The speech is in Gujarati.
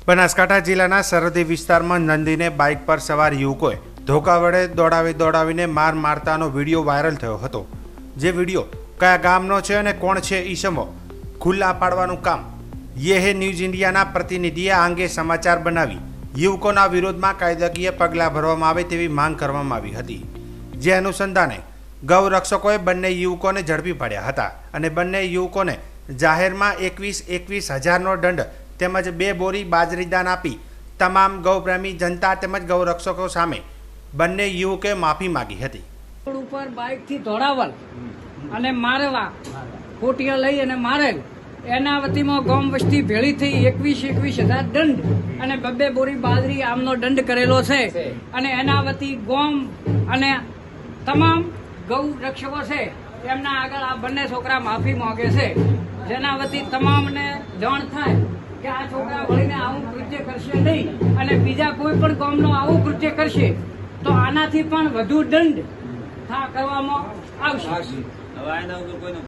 બનાસકાંઠા જિલ્લાના સરહદી વિસ્તારમાં નંદીને બાઇક પર સવાર યુવકોએ ધોકા વડે દોડાવીને માર મારતાનો વિડીયો વાયરલ થયો હતો। જે વિડીયો કયા ગામનો છે અને કોણ છે ઈસમો ખુલ્લા પાડવાનું કામ યે હે ન્યૂઝ ઇન્ડિયાના પ્રતિનિધિએ આ અંગે સમાચાર બનાવી યુવકોના વિરોધમાં કાયદાકીય પગલાં ભરવામાં આવે તેવી માંગ કરવામાં આવી હતી। જે અનુસંધાને ગૌરક્ષકોએ બંને યુવકોને ઝડપી પાડ્યા હતા અને બંને યુવકોને જાહેરમાં 21,000નો દંડ તેમજ 2 બોરી બાજરી દાન આપી તમામ ગૌપ્રેમી જનતા તેમજ ગૌરક્ષકો સામે બંને યુવકે માફી માંગી હતી। ઉપર બાઇક થી દોડાવલ અને મારવા ખોટિયા લઈ અને મારેલ એના વતીમાં ગામ વસ્તી ભેળી થઈ 21,000 દંડ અને 2 બોરી બાજરી આમનો દંડ કરેલો છે અને એના વતી ગામ અને તમામ ગૌ રક્ષકો છે એમના આગળ આ બંને છોકરા માફી માંગે છે, જેના વતી તમામને જાણ થાય કે આ છોકરા વળીને આવું કૃત્ય કરશે નહીં અને બીજા કોઈ પણ ગામનો આવું કૃત્ય કરશે તો આનાથી પણ વધુ દંડ કરવામાં આવશે।